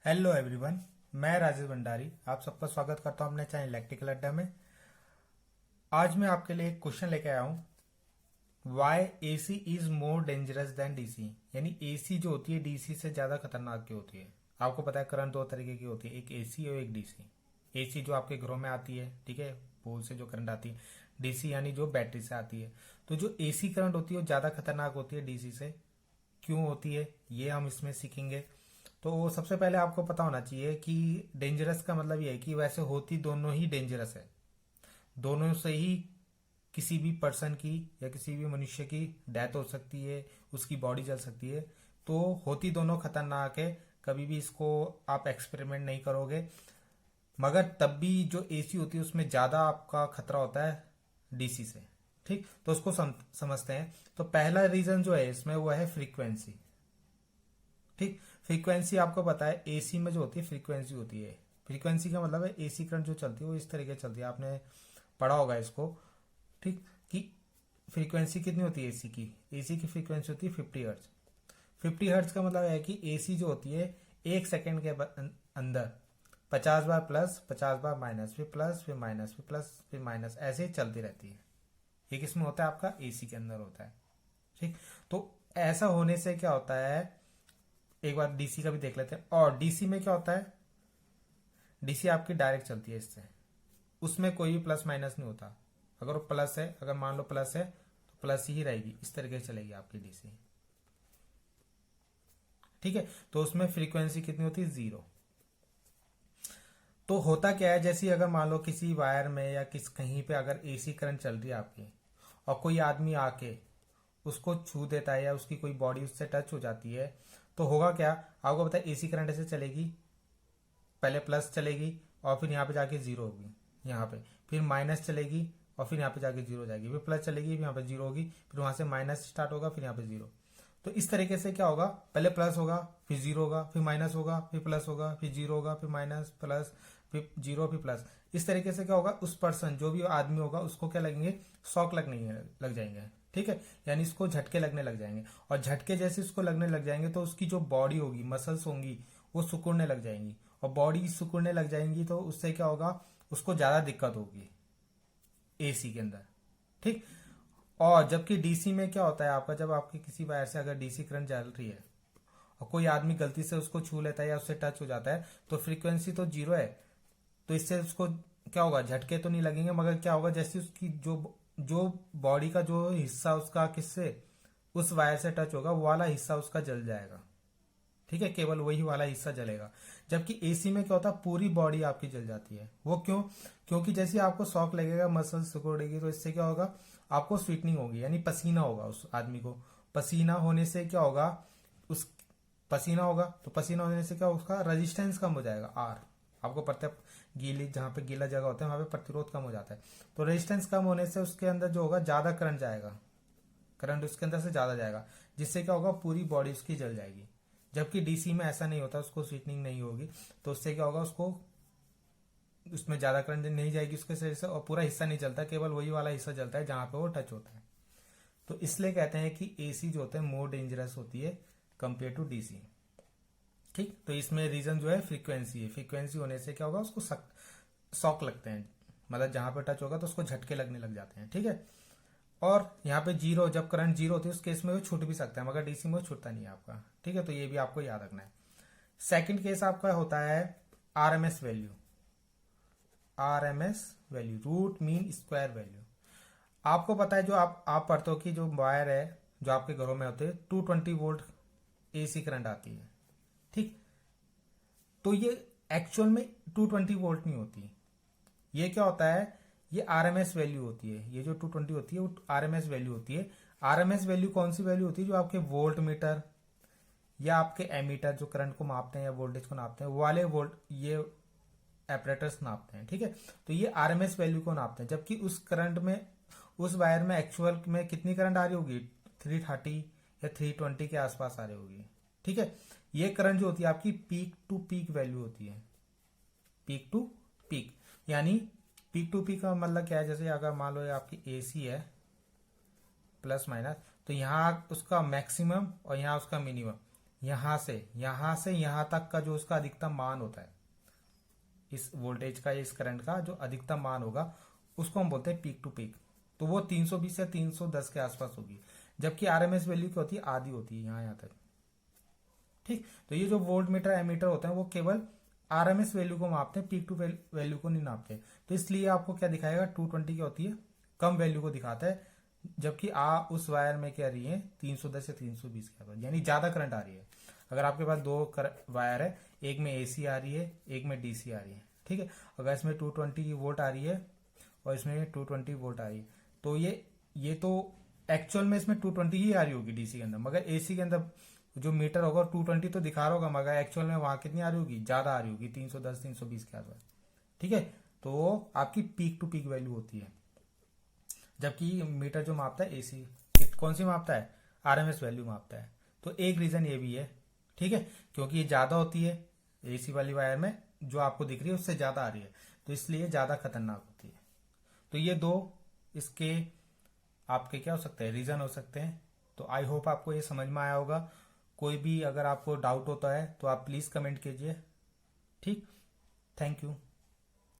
Hello everyone. मैं राजेश भंडारी आप सबका स्वागत करता हूं अपने चैनल इलेक्ट्रिकल अड्डा में। आज मैं आपके लिए एक क्वेश्चन लेके आया हूं, why AC is more dangerous than DC. यानी एसी जो होती है डीसी से ज्यादा खतरनाक क्यों होती है। आपको पता है करंट दो तरीके की होती है, एक एसी और एक डीसी। एसी जो आपके घरों में आती है, ठीक है, पोल से जो करंट आती है। डीसी यानी जो बैटरी से आती है। तो जो एसी करंट होती है वो ज्यादा खतरनाक होती है डीसी से। क्यों होती है ये हम इसमें सीखेंगे। तो सबसे पहले आपको पता होना चाहिए कि डेंजरस का मतलब ये है कि वैसे होती दोनों ही डेंजरस है। दोनों से ही किसी भी पर्सन की या किसी भी मनुष्य की डेथ हो सकती है, उसकी बॉडी जल सकती है। तो होती दोनों खतरनाक है। कभी भी इसको आप एक्सपेरिमेंट नहीं करोगे। मगर तब भी जो एसी होती है उसमें ज्यादा आपका खतरा होता है डीसी से। ठीक, तो उसको समझते हैं। तो पहला रीजन जो है इसमें वो है फ्रीक्वेंसी। ठीक, फ्रीक्वेंसी आपको पता है एसी में जो होती है फ्रीक्वेंसी होती है। फ्रीक्वेंसी का मतलब है एसी करंट जो चलती है वो इस तरीके से चलती है, आपने पढ़ा होगा इसको। ठीक, कि फ्रीक्वेंसी कितनी होती है एसी की। एसी की फ्रीक्वेंसी होती है 50 हर्ट्ज। 50 हर्ट्ज का मतलब है कि एसी जो होती है एक सेकेंड के अंदर 50 बार प्लस 50 बार माइनस, फिर प्लस फिर माइनस, फिर प्लस फिर माइनस, ऐसे ही चलती रहती है। ये किसमें होता है, आपका एसी के अंदर होता है। ठीक, तो ऐसा होने से क्या होता है, एक बार डीसी का भी देख लेते हैं। और डीसी में क्या होता है, डीसी आपकी डायरेक्ट चलती है इससे, उसमें कोई भी प्लस माइनस नहीं होता। अगर वो प्लस है, अगर मान लो प्लस है तो प्लस ही रहेगी, इस तरीके से चलेगी आपकी डीसी। ठीक है, तो उसमें फ्रीक्वेंसी कितनी होती है, 0। तो होता क्या है, जैसे अगर मान लो किसी वायर में या किस कहीं पे अगर एसी करंट चल रही है आपकी, और कोई आदमी आके उसको छू देता है या उसकी कोई बॉडी उससे टच हो जाती है, तो होगा क्या, आपको पता है एसी करंट ऐसे चलेगी, पहले प्लस चलेगी और फिर यहाँ पे जाके जीरो होगी, यहाँ पे फिर माइनस चलेगी और फिर यहाँ पे जाके जीरो हो जाएगी, फिर प्लस चलेगी, फिर यहाँ पे जीरो होगी, फिर वहां से माइनस स्टार्ट होगा, फिर यहाँ पे जीरो। तो इस तरीके से क्या होगा, पहले प्लस होगा, फिर जीरो होगा, फिर माइनस होगा, फिर प्लस होगा, फिर जीरो होगा, फिर माइनस प्लस, फिर जीरो, फिर प्लस। इस तरीके से क्या होगा, उस पर्सन जो भी आदमी होगा उसको क्या लगेंगे, शॉक लग जाएंगे। ठीक है, यानी इसको झटके लगने लग जाएंगे। और झटके जैसे इसको लगने लग जाएंगे तो उसकी जो बॉडी होगी, मसल्स होंगी, वो सिकुड़ने लग जाएंगी। और बॉडी सिकुड़ने लग जाएंगी तो उससे क्या होगा, उसको ज्यादा दिक्कत होगी एसी के अंदर। ठीक, और जबकि डीसी में क्या होता है आपका, जब आपके किसी वायर से अगर डीसी करंट चल रही है और कोई आदमी गलती से उसको छू लेता है या उससे टच हो जाता है, तो फ्रीक्वेंसी तो 0 है। तो इससे उसको क्या होगा, झटके तो नहीं लगेंगे, मगर क्या होगा, जैसे उसकी जो जो बॉडी का जो हिस्सा उसका किससे उस वायर से टच होगा, वो वाला हिस्सा उसका जल जाएगा। ठीक है, केवल वही वाला हिस्सा जलेगा। जबकि एसी में क्या होता है, पूरी बॉडी आपकी जल जाती है। वो क्यों, क्योंकि जैसे आपको शॉक लगेगा, मसल सिकुड़ेगी, तो इससे क्या होगा, आपको स्वीटनिंग होगी, यानी पसीना होगा उस आदमी को। पसीना होने से क्या होगा, उस पसीना होगा तो पसीना होने से क्या होगा, उसका रेजिस्टेंस कम हो जाएगा, आर। आपको पता है गीली, जहां पे गीला जगह होता है वहां पे प्रतिरोध कम हो जाता है। तो रेजिस्टेंस कम होने से उसके अंदर जो होगा ज्यादा करंट जाएगा, करंट उसके अंदर से ज्यादा जाएगा, जिससे क्या होगा, पूरी बॉडी उसकी जल जाएगी। जबकि डीसी में ऐसा नहीं होता, उसको स्वीटनिंग नहीं होगी। तो उससे क्या होगा, उसको उसमें ज्यादा करंट नहीं जाएगी उसके शरीर से, और पूरा हिस्सा नहीं चलता, केवल वही वाला हिस्सा चलता है जहां पे वो टच होता है। तो इसलिए कहते हैं कि एसी जो होता है मोर डेंजरस होती है कंपेयर टू डीसी। ठीक, तो इसमें रीजन जो है फ्रीक्वेंसी है। फ्रीक्वेंसी होने से क्या होगा, उसको शॉक लगते हैं, मतलब जहां पे टच होगा तो उसको झटके लगने लग जाते हैं। ठीक है, और यहाँ पे जीरो, जब करंट जीरो होती है उस केस में वो छूट भी सकता है, मगर डीसी में वो छूटता नहीं है आपका। ठीक है, तो ये भी आपको याद रखना है। सेकंड केस आपका होता है RMS value. RMS value, root mean square value. आपको पता है, जो आप पढ़ते हो कि जो वायर है जो आपके घरों में होते हैं 220 वोल्ट एसी करंट आती है। ठीक, तो ये एक्चुअल में 220 वोल्ट नहीं होती। ये क्या होता है, ये आरएमएस वैल्यू होती है। ये जो 220 होती है वो आरएमएस वैल्यू होती है। आरएमएस वैल्यू कौन सी वैल्यू होती है, जो आपके वोल्ट मीटर या आपके एमीटर जो करंट को मापते हैं या वोल्टेज को नापते हैं, वो वाले वोल्ट ये एपरेटर्स नापते हैं। ठीक है, तो ये आरएमएस वैल्यू को नापते हैं। जबकि उस करंट में, उस वायर में एक्चुअल में कितनी करंट आ रही होगी, 330 या 320 के आसपास आ रही होगी। ठीक है, ये करंट जो होती है आपकी पीक टू पीक वैल्यू होती है। पीक टू पीक, यानी पीक टू पीक का मतलब क्या है, जैसे अगर मान लो ये आपकी एसी है प्लस माइनस, तो यहाँ उसका मैक्सिमम और यहाँ उसका मिनिमम, यहां से यहां तक का जो उसका अधिकतम मान होता है, इस वोल्टेज का या इस करंट का जो अधिकतम मान होगा उसको हम बोलते हैं पीक टू पीक। तो वो 320 या 310 के आसपास होगी, जबकि आरएमएस वैल्यू क्या होती है, आधी होती है यहाँ तक। ठीक, तो ये जो वोल्ट मीटर एमीटर होते हैं वो केवल आरएमएस वैल्यू को मापते हैं, पीक टू वैल्यू को नहीं नापते। तो इसलिए आपको क्या दिखाएगा, 220 क्या होती है, कम वैल्यू को दिखाता है, जबकि उस वायर में क्या रही है 310 या 320 के आसपास, यानी ज्यादा करंट आ रही है। अगर आपके पास दो वायर है, एक में एसी आ रही है, एक में डीसी आ रही है, ठीक है, अगर इसमें 220 वोल्ट आ रही है और इसमें 220 वोल्ट आ रही है, तो ये तो एक्चुअल में इसमें 220 ही आ रही होगी डीसी के अंदर, मगर एसी के अंदर जो मीटर होगा 220 तो दिखा रहा होगा, मगर एक्चुअल में वहां कितनी आ रही होगी, ज्यादा आ रही होगी, 310 320 के आसपास। ठीक है, तो वो आपकी पीक टू पीक वैल्यू होती है। जबकि मीटर जो मापता है एसी, कौन सी मापता है, आरएमएस वैल्यू मापता है। तो एक रीजन ये भी है, ठीक है, क्योंकि ये ज्यादा होती है एसी वाली वायर में, जो आपको दिख रही है उससे ज्यादा आ रही है, तो इसलिए ज्यादा खतरनाक होती है। तो ये दो इसके आपके क्या हो सकते हैं, रीजन हो सकते हैं। तो आई होप आपको ये समझ में आया होगा। कोई भी अगर आपको डाउट होता है तो आप प्लीज कमेंट कीजिए। ठीक, थैंक यू।